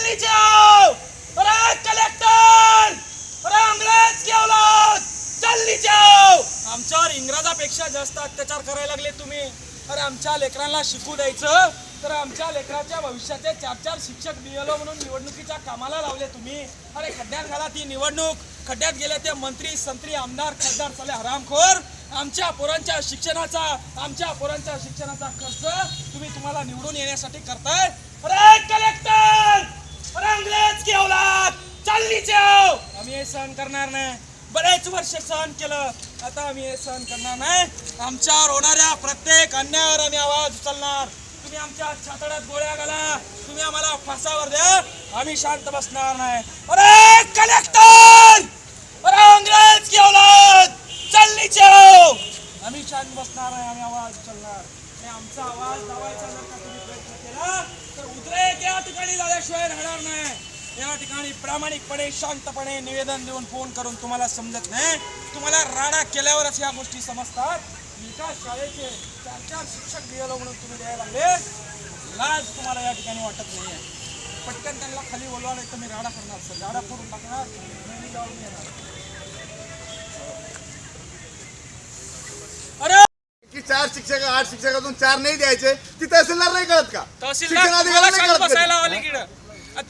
जल्दी जाओ। अरे कलेक्टर, अरे अंग्रेज की औलाद, जल्दी जाओ। आमच्यावर इंग्रजापेक्षा जास्त अत्याचार करायला लागले तुम्ही। अरे आमच्या लेकरांना शिकू द्यायचं तर आमच्या लेकराच्या भविष्याचे 4-4 शिक्षक बीएलओ म्हणून निवडणुकीच्या कामाला लावले तुम्ही। अरे खड्ड्यात घाला ती निवडणूक, खड्ड्यात गेले ते मंत्री संत्री आमदार खासदार साले हरामखोर। आमच्या पोरांच्या शिक्षणाचा खर्च तुम्हाला निवडून येण्यासाठी करताय। अरे कलेक्टर, अरे अंग्रेज की औलाद, जल्दी जाओ। आम्ही हे सहन करणार नाही। बरेच वर्ष सहन केलं, आता आम्ही हे सहन करणार नाही। आमच्यावर होणाऱ्या प्रत्येक अन्यायावर आम्ही आवाज उचलणार। तुम्ही आमच्या छातड्यात गोळ्या घाला, तुम्ही आम्हाला फासावर द्या, आम्ही शांत बसणार नाही। अरे कलेक्टर, अरे अंग्रेज की औलाद, जल्दी जाओ। आम्ही शांत बसणार नाही, आम्ही आवाज उचलणार। आणि आमचा आवाज दाबायचा जर का तुम्ही प्रयत्न केला तर उद्रेक या ठिकाणी झाल्याशिवाय राहणार नाही। या ठिकाणी प्रामाणिकपणे शांतपणे निवेदन देऊन फोन करून तुम्हाला समजत नाही, तुम्हाला राडा केल्यावरच या गोष्टी समजतात। एका शाळेचे 4-4 शिक्षक बीएलओ म्हणून तुम्ही द्यायला लागले, लाज तुम्हाला या ठिकाणी वाटत नाहीये। पटकन त्यांना खाली बोलवा, नाही तर मी राडा करणार सर, राडा करून टाकणार, मी जाऊन येणार। अरे 4 शिक्षक 8 शिक्षकातून 4 नाही द्यायचे, ती तहसीलदार नाही कळत का? तहसीलदार बसायला आले की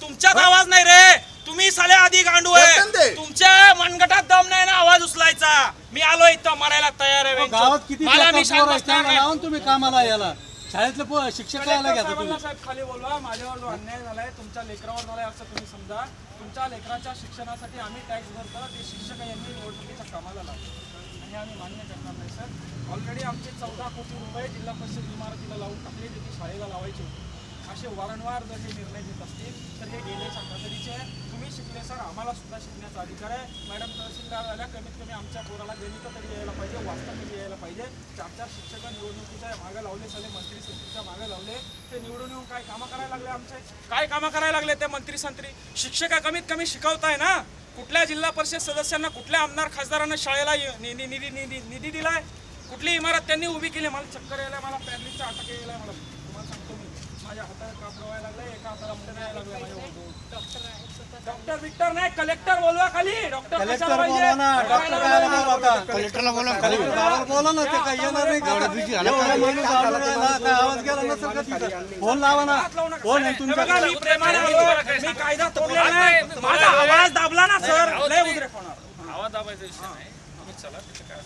तुमच्यात आवाज नाही रे, तुम्ही साले आधी गांडू आहे, तुमच्या मनगटात दम नाही ना आवाज उचलायचा। मी आलो इथं मरायला तयार आहे। गावात किती मला मी शांत बसणार नाही। लावून तुम्ही कामाला याला शाळेतले शिक्षक यायला घ्या तुम्ही। साहेब खाली बोलवा, माझ्यावर जो अन्याय झालाय तुमच्या लेकरावर झालाय असं तुम्ही समजा। तुमच्या लेकराच्या शिक्षणासाठी आम्ही टॅक्स भरतो, ते शिक्षक यांनी निवडणुकीच्या कामाला लावले आणि आम्ही मान्य करणार नाही सर। ऑलरेडी आमचे 14 कोटी रुपये जिल्हा परिषद इमारतीला लावून टाकले, जे शाळेला लावायचे होते। असे वारंवार जर हे निर्णय घेत असतील तर हे गेले सांगतातरीचे आहे। तुम्ही शिकले सर, आम्हाला सुद्धा शिकण्याचा अधिकार आहे। मॅडम तहसीलदार झाल्या, कमीत कमी आमच्या पोराला गणित तरी यायला पाहिजे, वास्तविक यायला पाहिजे। 4-4 शिक्षक निवडणुकीच्या मागे लावले, साले मंत्री संत्रीच्या मागे लावले, ते निवडून येऊन काय कामं करायला लागले? आमचे काय कामं करायला लागले ते मंत्री संत्री? शिक्षक कमीत कमी शिकवताय ना? कुठल्या जिल्हा परिषद सदस्यांना, कुठल्या आमदार खासदारांना शाळेला निधी दिलाय? कुठली इमारत त्यांनी उभी केली? मला चक्कर यायला, मला पॅरलिसचा अटक यायला, मला तुम्हाला सांगतो मी। माझ्या हाताला काप रवायला लागलाय, एका हाताला मुठे नाही लागले माझ्या। डॉक्टर विक्टर नाही, कलेक्टर बोलवा खाली। डॉक्टर कलेक्टर बोला ना, डॉक्टर काय बोलता? कलेक्टरला बोला खाली बोला ना, ते काय येणार नाही का? एवढा माणूस आवडला, काय आवाज गेला नसेल का तिथं? फोन लावा ना, फोन आहे तुमच्या। मी प्रेमाने आलो, मी कायदा तोडलेला नाही, माझा आवाज दाबला ना सर, लय उद्रेक होणार। आवाज दाबायचा विषय नाही, तुम्ही चला तिथे काय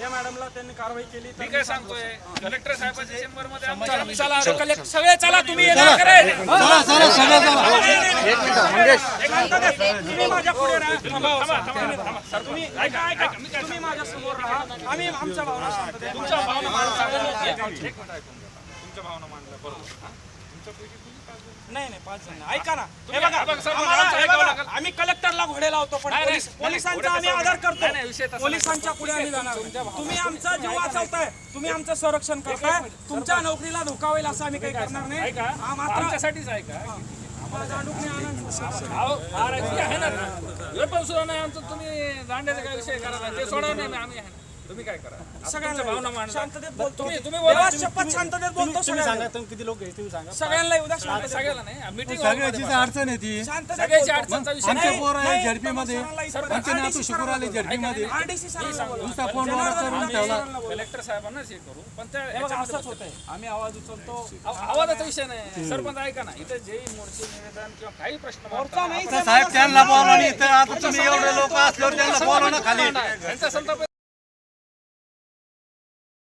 या मॅडमला त्यांनी कारवाई केली। मी काय सांगतोय, कलेक्टर साहेबांच्या चेंबर मध्ये चला सगळे चला, तुम्ही येणार करे चला चला सगळं चला। तुम्ही माझ्या पुढे राहा, सर तुम्ही ऐका तुम्ही माझ्या समोर राहा, आम्ही आमच्या भावना शांत देतो। तुमच्या भावना मांडल्या बरोबर। नाही 5 जण ऐका ना, हे बघा आम्ही कलेक्टरला घोडे लावतो, पण पोलिसांचा आम्ही आदर करतो। पोलिसांच्या पुढे आम्ही जाणार। तुम्ही आमचा जीव वाचवताय, तुम्ही आमचं संरक्षण करताय, तुमच्या नोकरीला धोका होईल असं आम्ही काही करणार नाही। आमच्यासाठीच आहे का? आहे ना, पण सुद्धा नाही आमचं। तुम्ही दांड्याचा काय विषय करा नाही, ते सोडा नाही, आम्ही आहे ना। तुम्ही काय करा, सगळ्यांना भावना मांडा, शांततेत बोलतो। तुम्ही बोला, शपथ शांततेत बोलतो। तुम्ही सांगा, तुम्ही किती लोक आहे तुम्ही सांगा। सगळ्यांना उद्या सगळ्याला नाही, मीटिंग सगळ्याची अडचण आहे ती। सगळ्याची अडचणचा विषय आमचे नाही। पोर आहे झडपी मध्ये, आमचे नातू शुक्र आले झडपी मध्ये, तुमचा फोन करून ठेवला। कलेक्टर साहेबांनाच हे करू, पण त्या असंच होतंय, आम्ही आवाज उचलतो। आवाजाचा विषय नाही। सरपंच ऐका ना, इथे जे मोर्चे निवेदन किंवा काही प्रश्न मोर्चा नाही साहेब त्यांना बोलवा नाही, इथं आता तुम्ही एवढे लोक असल्यावर त्यांना बोलवा ना खाली। त्यांचा संताप